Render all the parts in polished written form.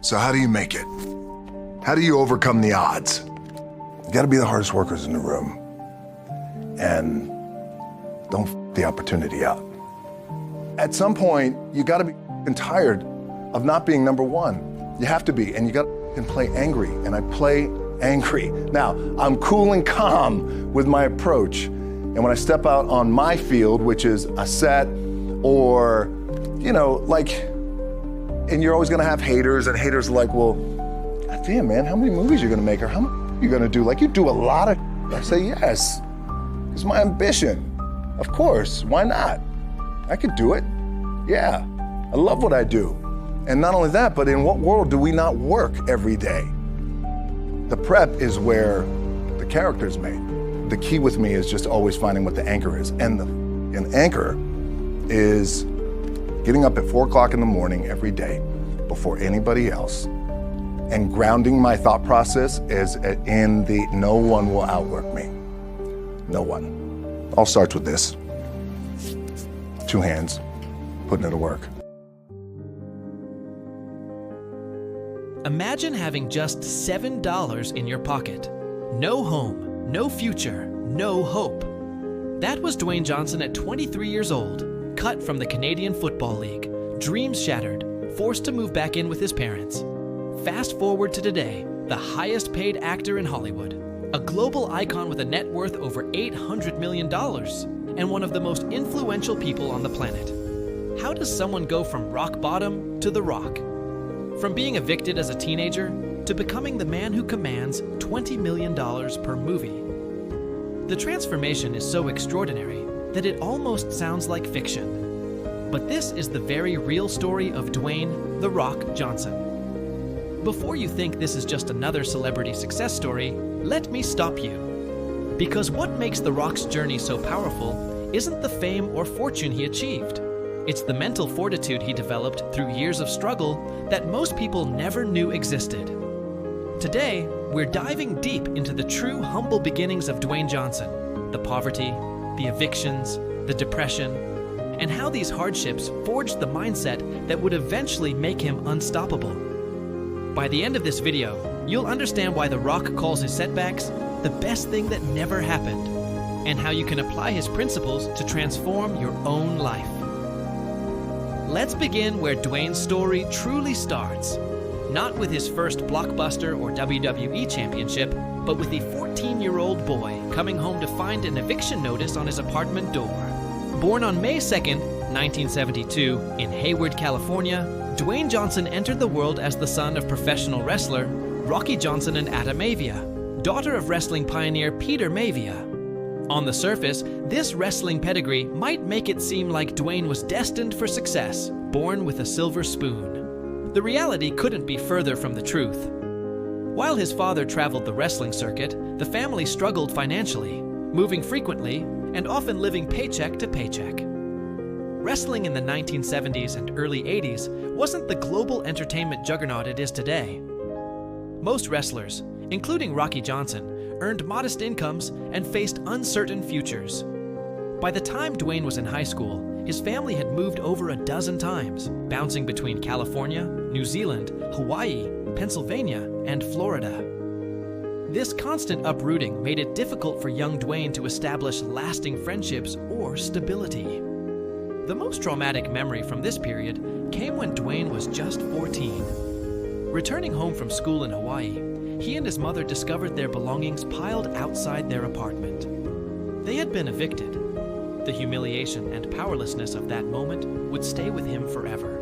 So how do you make it? How do you overcome the odds? You gotta be the hardest workers in the room. And don't f the opportunity up. At some point, you gotta be tired of not being number one. You have to be, and you gotta play angry, and I play angry. Now, I'm cool and calm with my approach, and when I step out on my field, which is a set, or, you know, like, and you're always gonna have haters, and haters are like, well, God damn, man, how many movies you gonna make, or how much you gonna do? Like, you do a lot of I say, yes, it's my ambition. Of course, why not? I could do it, yeah. I love what I do. And not only that, but in what world do we not work every day? The prep is where the character's made. The key with me is just always finding what the anchor is. And an anchor is getting up at 4 o'clock in the morning every day before anybody else and grounding my thought process is in the no one will outwork me. No one. All starts with this. 2 hands, putting it to work. Imagine having just $7 in your pocket. No home, no future, no hope. That was Dwayne Johnson at 23 years old, cut from the Canadian Football League, dreams shattered, forced to move back in with his parents. Fast forward to today, the highest paid actor in Hollywood, a global icon with a net worth over $800 million, and one of the most influential people on the planet. How does someone go from rock bottom to the rock? From being evicted as a teenager to becoming the man who commands $20 million per movie. The transformation is so extraordinary that it almost sounds like fiction. But this is the very real story of Dwayne "The Rock" Johnson. Before you think this is just another celebrity success story, let me stop you. Because what makes The Rock's journey so powerful isn't the fame or fortune he achieved. It's the mental fortitude he developed through years of struggle that most people never knew existed. Today, we're diving deep into the true humble beginnings of Dwayne Johnson, the poverty, the evictions, the depression, and how these hardships forged the mindset that would eventually make him unstoppable. By the end of this video, you'll understand why The Rock calls his setbacks the best thing that never happened, and how you can apply his principles to transform your own life. Let's begin where Dwayne's story truly starts. Not with his first blockbuster or WWE championship, but with the 14-year-old boy coming home to find an eviction notice on his apartment door. Born on May 2nd, 1972, in Hayward, California, Dwayne Johnson entered the world as the son of professional wrestler Rocky Johnson and Ada Mavia, daughter of wrestling pioneer Peter Mavia. On the surface, this wrestling pedigree might make it seem like Dwayne was destined for success, born with a silver spoon. The reality couldn't be further from the truth. While his father traveled the wrestling circuit, the family struggled financially, moving frequently and often living paycheck to paycheck. Wrestling in the 1970s and early 80s wasn't the global entertainment juggernaut it is today. Most wrestlers, including Rocky Johnson, earned modest incomes and faced uncertain futures. By the time Dwayne was in high school, his family had moved over a dozen times, bouncing between California, New Zealand, Hawaii, Pennsylvania, and Florida. This constant uprooting made it difficult for young Dwayne to establish lasting friendships or stability. The most traumatic memory from this period came when Dwayne was just 14. Returning home from school in Hawaii, he and his mother discovered their belongings piled outside their apartment. They had been evicted. The humiliation and powerlessness of that moment would stay with him forever.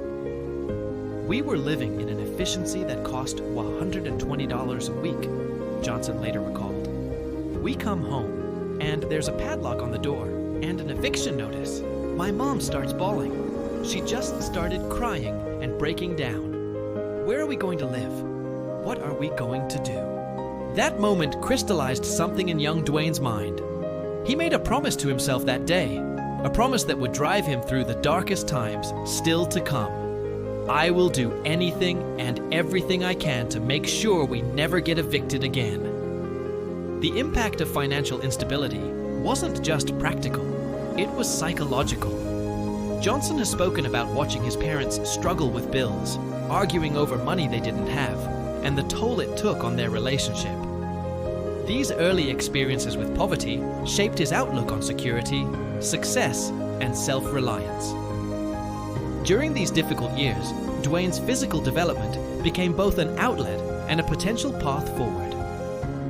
"We were living in an efficiency that cost $120 a week," Johnson later recalled. "We come home, and there's a padlock on the door and an eviction notice. My mom starts bawling. She just started crying and breaking down. Where are we going to live? What are we going to do?" That moment crystallized something in young Dwayne's mind. He made a promise to himself that day, a promise that would drive him through the darkest times still to come. "I will do anything and everything I can to make sure we never get evicted again." The impact of financial instability wasn't just practical, it was psychological. Johnson has spoken about watching his parents struggle with bills, arguing over money they didn't have, and the toll it took on their relationship. These early experiences with poverty shaped his outlook on security, success, and self-reliance. During these difficult years, Dwayne's physical development became both an outlet and a potential path forward.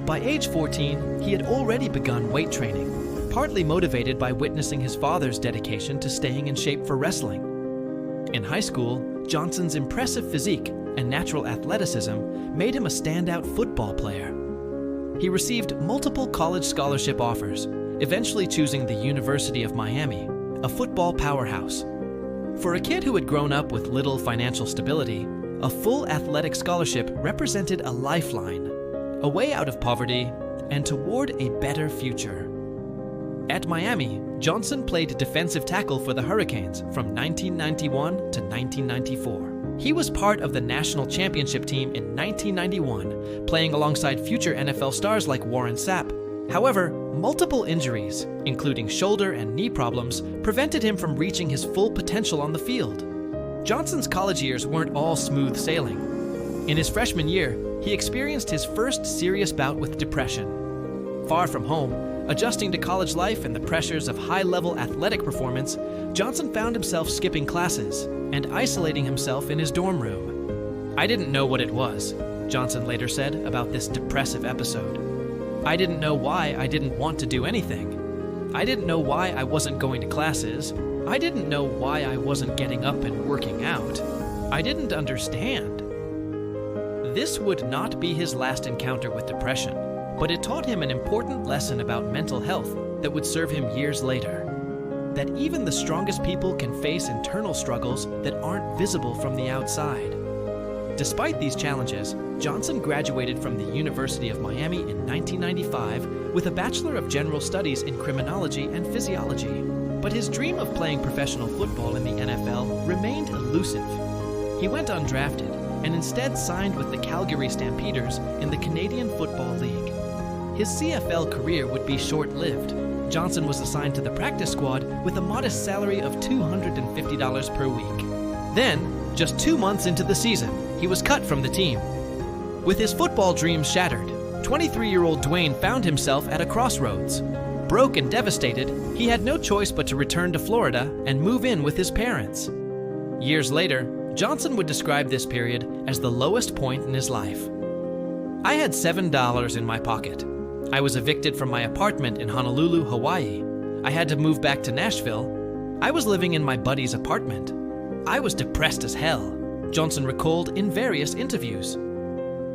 By age 14, he had already begun weight training, partly motivated by witnessing his father's dedication to staying in shape for wrestling. In high school, Johnson's impressive physique and natural athleticism made him a standout football player. He received multiple college scholarship offers, eventually choosing the University of Miami, a football powerhouse. For a kid who had grown up with little financial stability, a full athletic scholarship represented a lifeline, a way out of poverty, and toward a better future. At Miami, Johnson played defensive tackle for the Hurricanes from 1991 to 1994. He was part of the national championship team in 1991, playing alongside future NFL stars like Warren Sapp. However, multiple injuries, including shoulder and knee problems, prevented him from reaching his full potential on the field. Johnson's college years weren't all smooth sailing. In his freshman year, he experienced his first serious bout with depression. Far from home, adjusting to college life and the pressures of high-level athletic performance, Johnson found himself skipping classes and isolating himself in his dorm room. "I didn't know what it was," Johnson later said about this depressive episode. "I didn't know why I didn't want to do anything. I didn't know why I wasn't going to classes. I didn't know why I wasn't getting up and working out. I didn't understand." This would not be his last encounter with depression, but it taught him an important lesson about mental health that would serve him years later. That even the strongest people can face internal struggles that aren't visible from the outside. Despite these challenges, Johnson graduated from the University of Miami in 1995 with a Bachelor of General Studies in Criminology and Physiology. But his dream of playing professional football in the NFL remained elusive. He went undrafted and instead signed with the Calgary Stampeders in the Canadian Football League. His CFL career would be short-lived. Johnson was assigned to the practice squad with a modest salary of $250 per week. Then, just 2 months into the season, he was cut from the team. With his football dreams shattered, 23-year-old Dwayne found himself at a crossroads. Broke and devastated, he had no choice but to return to Florida and move in with his parents. Years later, Johnson would describe this period as the lowest point in his life. "I had $7 in my pocket. I was evicted from my apartment in Honolulu, Hawaii. I had to move back to Nashville. I was living in my buddy's apartment. I was depressed as hell," Johnson recalled in various interviews.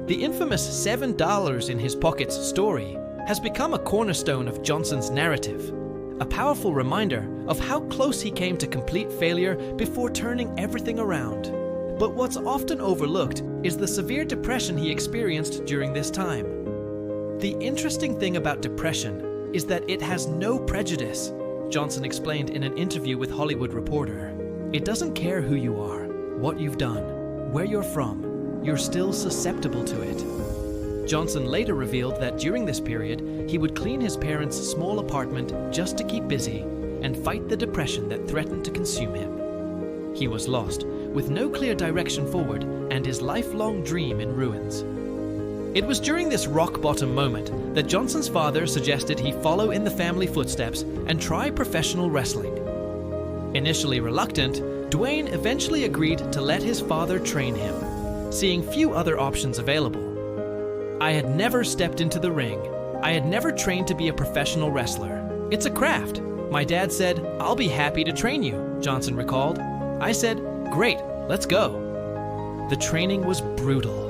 The infamous $7 in his pockets story has become a cornerstone of Johnson's narrative, a powerful reminder of how close he came to complete failure before turning everything around. But what's often overlooked is the severe depression he experienced during this time. The interesting thing about depression is that it has no prejudice, Johnson explained in an interview with Hollywood Reporter. "It doesn't care who you are, what you've done, where you're from, you're still susceptible to it." Johnson later revealed that during this period, he would clean his parents' small apartment just to keep busy and fight the depression that threatened to consume him. He was lost, with no clear direction forward and his lifelong dream in ruins. It was during this rock-bottom moment that Johnson's father suggested he follow in the family footsteps and try professional wrestling. Initially reluctant, Dwayne eventually agreed to let his father train him, seeing few other options available. "I had never stepped into the ring. I had never trained to be a professional wrestler. It's a craft. My dad said, 'I'll be happy to train you,'" Johnson recalled. "I said, 'Great, let's go.'" The training was brutal.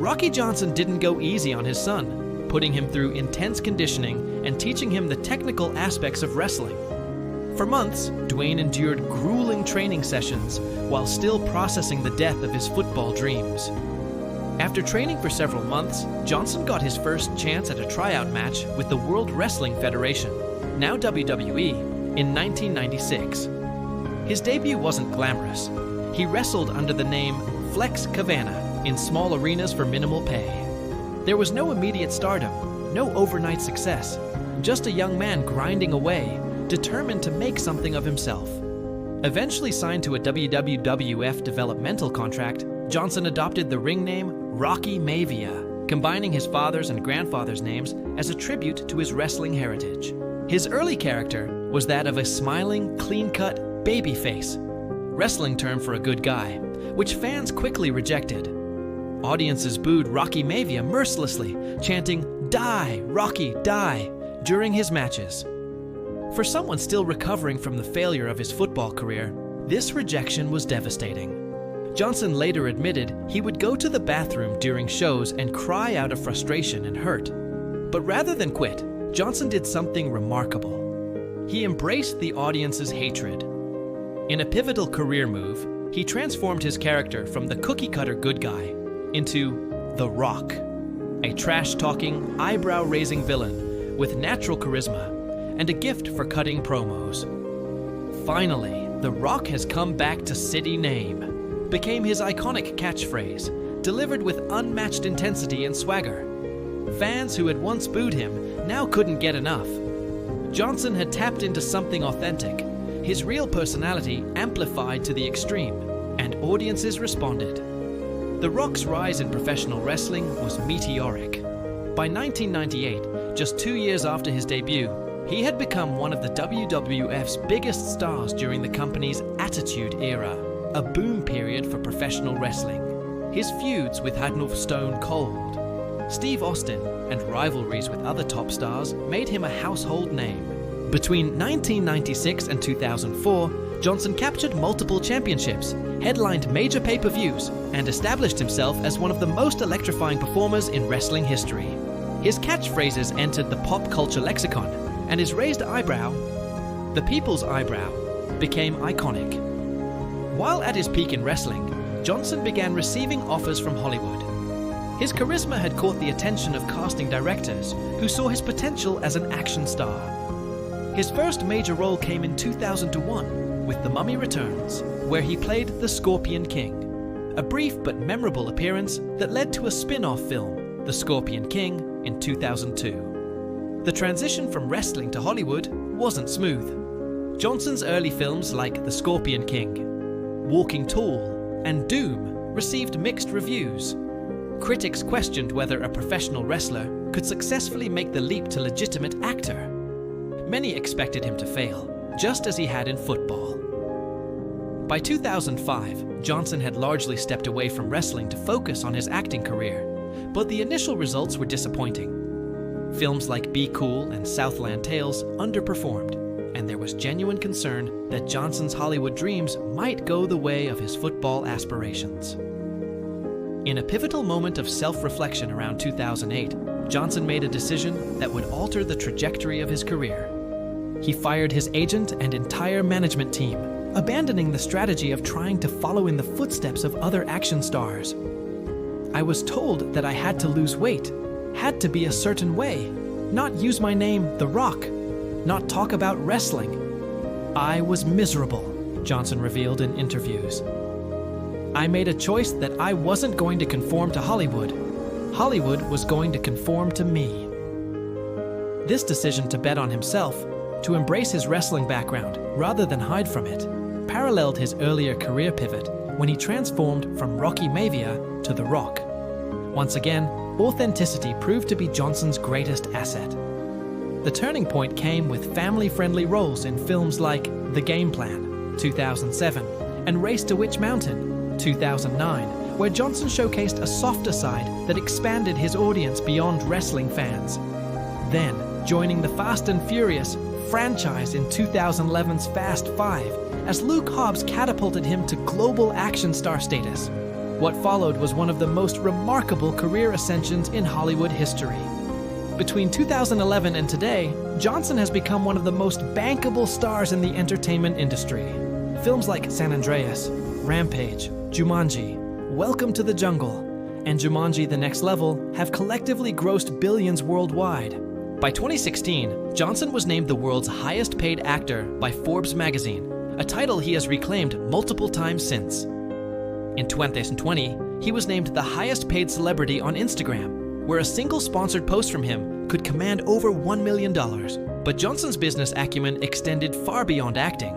Rocky Johnson didn't go easy on his son, putting him through intense conditioning and teaching him the technical aspects of wrestling. For months, Dwayne endured grueling training sessions while still processing the death of his football dreams. After training for several months, Johnson got his first chance at a tryout match with the World Wrestling Federation, now WWE, in 1996. His debut wasn't glamorous. He wrestled under the name Flex Cavana in small arenas for minimal pay. There was no immediate stardom, no overnight success, just a young man grinding away, determined to make something of himself. Eventually signed to a WWF developmental contract, Johnson adopted the ring name Rocky Maivia, combining his father's and grandfather's names as a tribute to his wrestling heritage. His early character was that of a smiling, clean-cut babyface, wrestling term for a good guy, which fans quickly rejected. Audiences booed Rocky Maivia mercilessly, chanting, "Die, Rocky, die," during his matches. For someone still recovering from the failure of his football career, this rejection was devastating. Johnson later admitted he would go to the bathroom during shows and cry out of frustration and hurt. But rather than quit, Johnson did something remarkable. He embraced the audience's hatred. In a pivotal career move, he transformed his character from the cookie-cutter good guy into The Rock, a trash-talking, eyebrow-raising villain with natural charisma and a gift for cutting promos. Finally, The Rock has come back to city name, became his iconic catchphrase, delivered with unmatched intensity and swagger. Fans who had once booed him now couldn't get enough. Johnson had tapped into something authentic, his real personality amplified to the extreme, and audiences responded. The Rock's rise in professional wrestling was meteoric. By 1998, just 2 years after his debut, he had become one of the WWF's biggest stars during the company's Attitude Era, a boom period for professional wrestling. His feuds with Stone Cold, Steve Austin, and rivalries with other top stars made him a household name. Between 1996 and 2004, Johnson captured multiple championships, headlined major pay-per-views, and established himself as one of the most electrifying performers in wrestling history. His catchphrases entered the pop culture lexicon, and his raised eyebrow, the people's eyebrow, became iconic. While at his peak in wrestling, Johnson began receiving offers from Hollywood. His charisma had caught the attention of casting directors who saw his potential as an action star. His first major role came in 2001 with The Mummy Returns, where he played the Scorpion King, a brief but memorable appearance that led to a spin-off film, The Scorpion King, in 2002. The transition from wrestling to Hollywood wasn't smooth. Johnson's early films like The Scorpion King, Walking Tall, and Doom received mixed reviews. Critics questioned whether a professional wrestler could successfully make the leap to legitimate actor. Many expected him to fail, just as he had in football. By 2005, Johnson had largely stepped away from wrestling to focus on his acting career, but the initial results were disappointing. Films like Be Cool and Southland Tales underperformed, and there was genuine concern that Johnson's Hollywood dreams might go the way of his football aspirations. In a pivotal moment of self-reflection around 2008, Johnson made a decision that would alter the trajectory of his career. He fired his agent and entire management team, abandoning the strategy of trying to follow in the footsteps of other action stars. I was told that I had to lose weight, had to be a certain way, not use my name, The Rock, not talk about wrestling. I was miserable, Johnson revealed in interviews. I made a choice that I wasn't going to conform to Hollywood. Hollywood was going to conform to me. This decision to bet on himself, to embrace his wrestling background rather than hide from it, paralleled his earlier career pivot when he transformed from Rocky Maivia to The Rock. Once again, authenticity proved to be Johnson's greatest asset. The turning point came with family-friendly roles in films like The Game Plan, 2007, and Race to Witch Mountain, 2009, where Johnson showcased a softer side that expanded his audience beyond wrestling fans. Then, joining the Fast and Furious franchise in 2011's Fast 5, as Luke Hobbs catapulted him to global action star status. What followed was one of the most remarkable career ascensions in Hollywood history. Between 2011 and today, Johnson has become one of the most bankable stars in the entertainment industry. Films like San Andreas, Rampage, Jumanji, Welcome to the Jungle, and Jumanji: The Next Level have collectively grossed billions worldwide. By 2016, Johnson was named the world's highest-paid actor by Forbes magazine, a title he has reclaimed multiple times since. In 2020, he was named the highest-paid celebrity on Instagram, where a single sponsored post from him could command over $1 million. But Johnson's business acumen extended far beyond acting.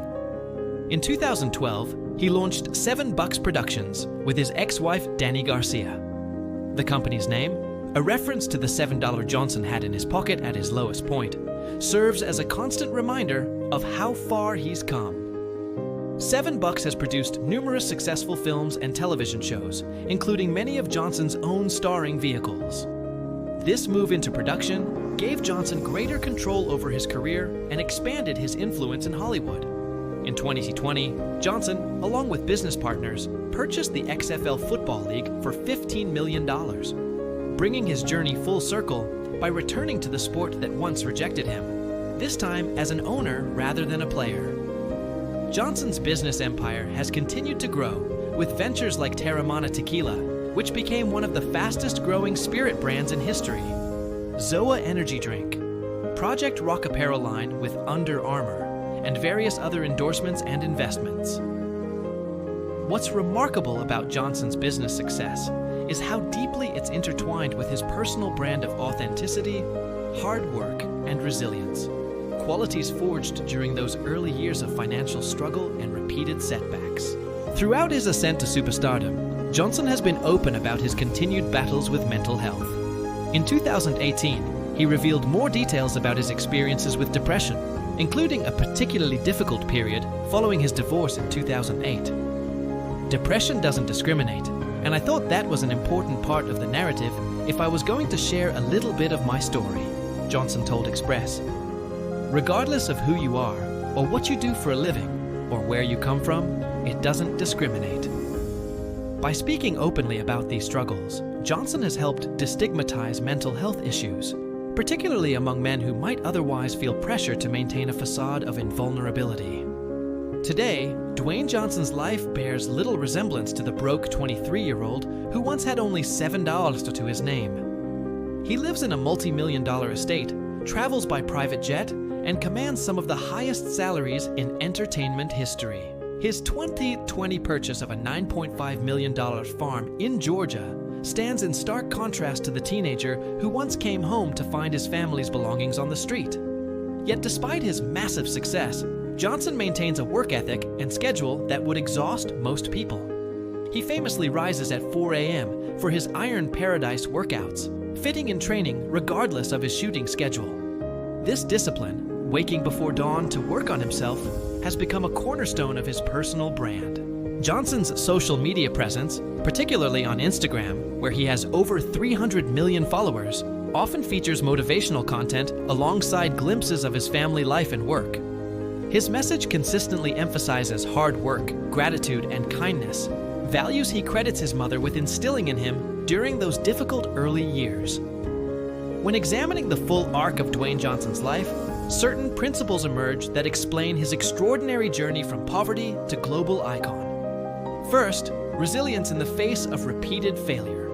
In 2012, he launched 7 Bucks Productions with his ex-wife Danny Garcia. The company's name, a reference to the $7 Johnson had in his pocket at his lowest point, serves as a constant reminder of how far he's come. 7 Bucks has produced numerous successful films and television shows, including many of Johnson's own starring vehicles. This move into production gave Johnson greater control over his career and expanded his influence in Hollywood. In 2020, Johnson, along with business partners, purchased the XFL Football League for $15 million, bringing his journey full circle by returning to the sport that once rejected him, this time as an owner rather than a player. Johnson's business empire has continued to grow, with ventures like Terramana Tequila, which became one of the fastest-growing spirit brands in history, Zoa Energy Drink, Project Rock Apparel line with Under Armour, and various other endorsements and investments. What's remarkable about Johnson's business success is how deeply it's intertwined with his personal brand of authenticity, hard work, and resilience. Qualities forged during those early years of financial struggle and repeated setbacks. Throughout his ascent to superstardom, Johnson has been open about his continued battles with mental health. In 2018, he revealed more details about his experiences with depression, including a particularly difficult period following his divorce in 2008. Depression doesn't discriminate, and I thought that was an important part of the narrative if I was going to share a little bit of my story, Johnson told Express. Regardless of who you are, or what you do for a living, or where you come from, it doesn't discriminate. By speaking openly about these struggles, Johnson has helped destigmatize mental health issues, particularly among men who might otherwise feel pressure to maintain a facade of invulnerability. Today, Dwayne Johnson's life bears little resemblance to the broke 23-year-old who once had only $7 to his name. He lives in a multi-million-dollar estate, travels by private jet, and commands some of the highest salaries in entertainment history. His 2020 purchase of a $9.5 million farm in Georgia stands in stark contrast to the teenager who once came home to find his family's belongings on the street. Yet despite his massive success, Johnson maintains a work ethic and schedule that would exhaust most people. He famously rises at 4 a.m. for his Iron Paradise workouts, fitting in training regardless of his shooting schedule. This discipline, waking before dawn to work on himself, has become a cornerstone of his personal brand. Johnson's social media presence, particularly on Instagram, where he has over 300 million followers, often features motivational content alongside glimpses of his family life and work. His message consistently emphasizes hard work, gratitude, and kindness, values he credits his mother with instilling in him during those difficult early years. When examining the full arc of Dwayne Johnson's life, certain principles emerge that explain his extraordinary journey from poverty to global icon. First, resilience in the face of repeated failure.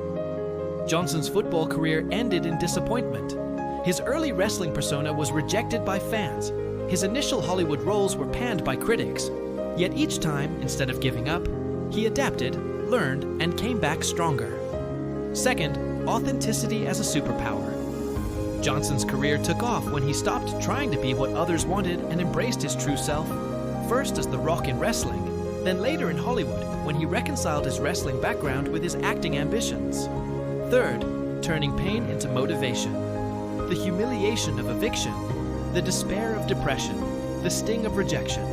Johnson's football career ended in disappointment. His early wrestling persona was rejected by fans. His initial Hollywood roles were panned by critics. Yet each time, instead of giving up, he adapted, learned, and came back stronger. Second, authenticity as a superpower. Johnson's career took off when he stopped trying to be what others wanted and embraced his true self, first as The Rock in wrestling, then later in Hollywood when he reconciled his wrestling background with his acting ambitions. Third, turning pain into motivation. The humiliation of eviction, the despair of depression, the sting of rejection.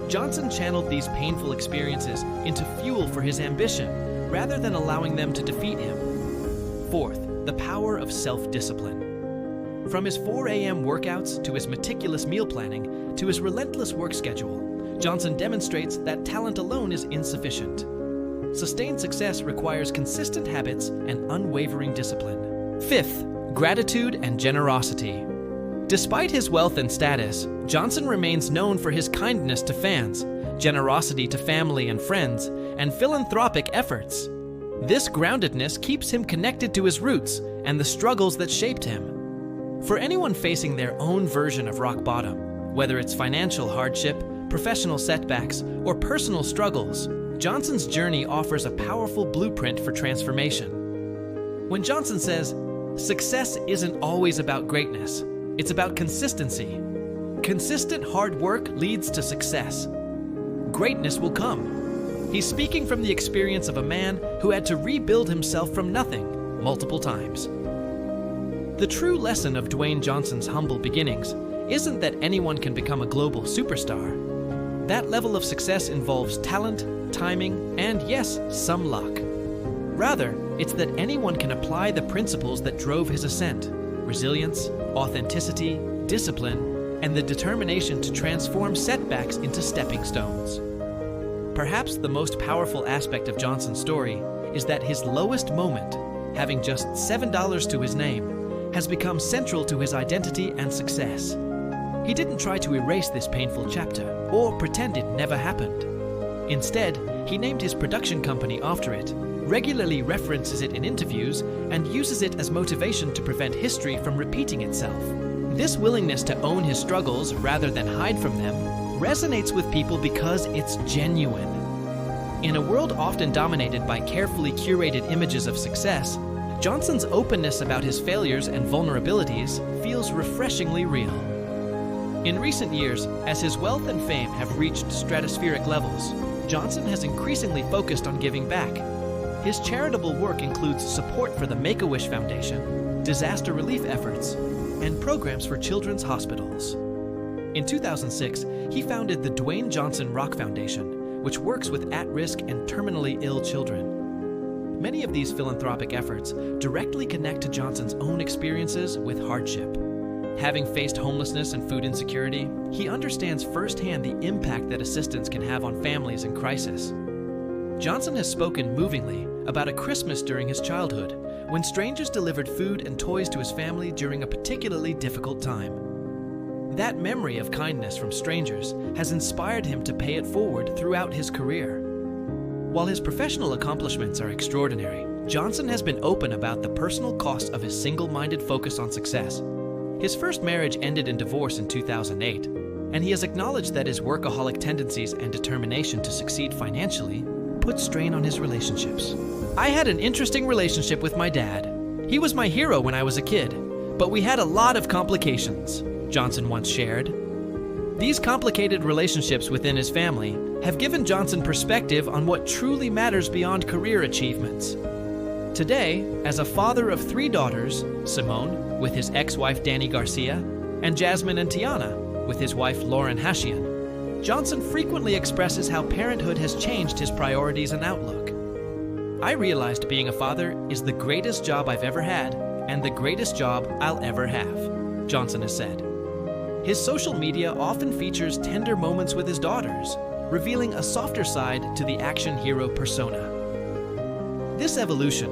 Johnson channeled these painful experiences into fuel for his ambition rather than allowing them to defeat him. Fourth, the power of self-discipline. From his 4 a.m. workouts to his meticulous meal planning to his relentless work schedule, Johnson demonstrates that talent alone is insufficient. Sustained success requires consistent habits and unwavering discipline. Fifth, gratitude and generosity. Despite his wealth and status, Johnson remains known for his kindness to fans, generosity to family and friends, and philanthropic efforts. This groundedness keeps him connected to his roots and the struggles that shaped him. For anyone facing their own version of rock bottom, whether it's financial hardship, professional setbacks, or personal struggles, Johnson's journey offers a powerful blueprint for transformation. When Johnson says, "Success isn't always about greatness, it's about consistency. Consistent hard work leads to success. Greatness will come. He's speaking from the experience of a man who had to rebuild himself from nothing multiple times. The true lesson of Dwayne Johnson's humble beginnings isn't that anyone can become a global superstar. That level of success involves talent, timing, and yes, some luck. Rather, it's that anyone can apply the principles that drove his ascent: resilience, authenticity, discipline, and the determination to transform setbacks into stepping stones. Perhaps the most powerful aspect of Johnson's story is that his lowest moment, having just $7 to his name, has become central to his identity and success. He didn't try to erase this painful chapter or pretend it never happened. Instead, he named his production company after it, regularly references it in interviews, and uses it as motivation to prevent history from repeating itself. This willingness to own his struggles rather than hide from them resonates with people because it's genuine. In a world often dominated by carefully curated images of success, Johnson's openness about his failures and vulnerabilities feels refreshingly real. In recent years, as his wealth and fame have reached stratospheric levels, Johnson has increasingly focused on giving back. His charitable work includes support for the Make-A-Wish Foundation, disaster relief efforts, and programs for children's hospitals. In 2006, he founded the Dwayne Johnson Rock Foundation, which works with at-risk and terminally ill children. Many of these philanthropic efforts directly connect to Johnson's own experiences with hardship. Having faced homelessness and food insecurity, he understands firsthand the impact that assistance can have on families in crisis. Johnson has spoken movingly about a Christmas during his childhood, when strangers delivered food and toys to his family during a particularly difficult time. That memory of kindness from strangers has inspired him to pay it forward throughout his career. While his professional accomplishments are extraordinary, Johnson has been open about the personal costs of his single-minded focus on success. His first marriage ended in divorce in 2008, and he has acknowledged that his workaholic tendencies and determination to succeed financially put strain on his relationships. "I had an interesting relationship with my dad. He was my hero when I was a kid, but we had a lot of complications," Johnson once shared. These complicated relationships within his family have given Johnson perspective on what truly matters beyond career achievements. Today, as a father of 3 daughters, Simone, with his ex-wife Danny Garcia, and Jasmine and Tiana, with his wife Lauren Hashian, Johnson frequently expresses how parenthood has changed his priorities and outlook. "I realized being a father is the greatest job I've ever had, and the greatest job I'll ever have," Johnson has said. His social media often features tender moments with his daughters, revealing a softer side to the action hero persona. This evolution,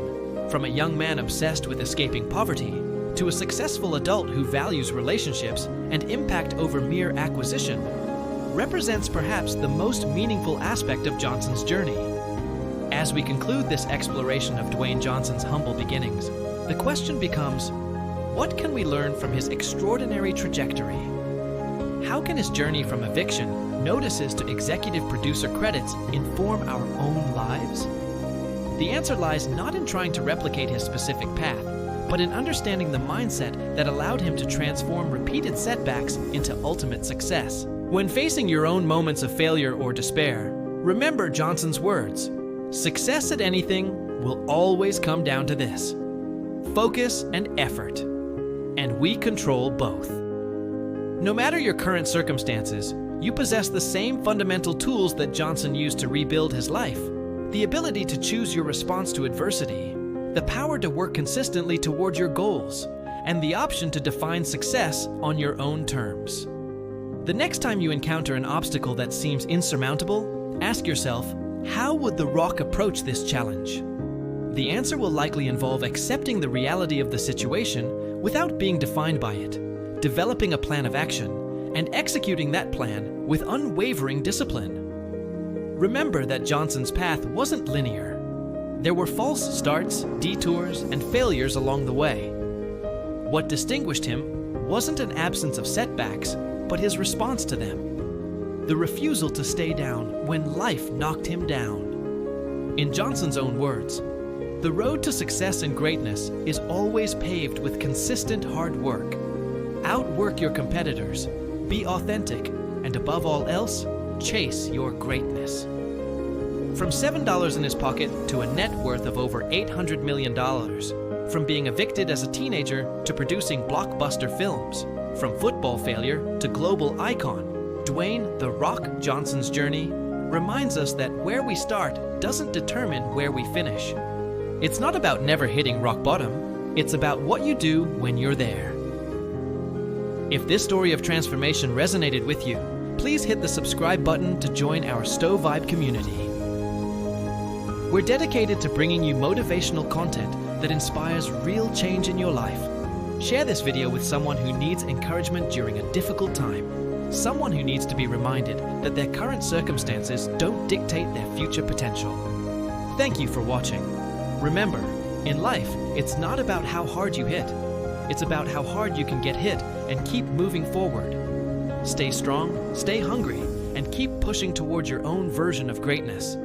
from a young man obsessed with escaping poverty to a successful adult who values relationships and impact over mere acquisition, represents perhaps the most meaningful aspect of Johnson's journey. As we conclude this exploration of Dwayne Johnson's humble beginnings, the question becomes, what can we learn from his extraordinary trajectory? How can his journey from eviction, notices to executive producer credits inform our own lives? The answer lies not in trying to replicate his specific path, but in understanding the mindset that allowed him to transform repeated setbacks into ultimate success. When facing your own moments of failure or despair, remember Johnson's words: "Success at anything will always come down to this: focus and effort, and we control both." No matter your current circumstances, you possess the same fundamental tools that Johnson used to rebuild his life: the ability to choose your response to adversity, the power to work consistently toward your goals, and the option to define success on your own terms. The next time you encounter an obstacle that seems insurmountable, ask yourself, how would the rock approach this challenge? The answer will likely involve accepting the reality of the situation without being defined by it, developing a plan of action, and executing that plan with unwavering discipline. Remember that Johnson's path wasn't linear. There were false starts, detours, and failures along the way. What distinguished him wasn't an absence of setbacks, but his response to them. The refusal to stay down when life knocked him down. In Johnson's own words, "The road to success and greatness is always paved with consistent hard work. Outwork your competitors, be authentic, and above all else, chase your greatness." From $7 in his pocket to a net worth of over $800 million. From being evicted as a teenager to producing blockbuster films. From football failure to global icon, Dwayne "The Rock" Johnson's journey reminds us that where we start doesn't determine where we finish. It's not about never hitting rock bottom, it's about what you do when you're there. If this story of transformation resonated with you, please hit the subscribe button to join our StoVibe community. We're dedicated to bringing you motivational content that inspires real change in your life. Share this video with someone who needs encouragement during a difficult time. Someone who needs to be reminded that their current circumstances don't dictate their future potential. Thank you for watching. Remember, in life, it's not about how hard you hit. It's about how hard you can get hit and keep moving forward. Stay strong, stay hungry, and keep pushing towards your own version of greatness.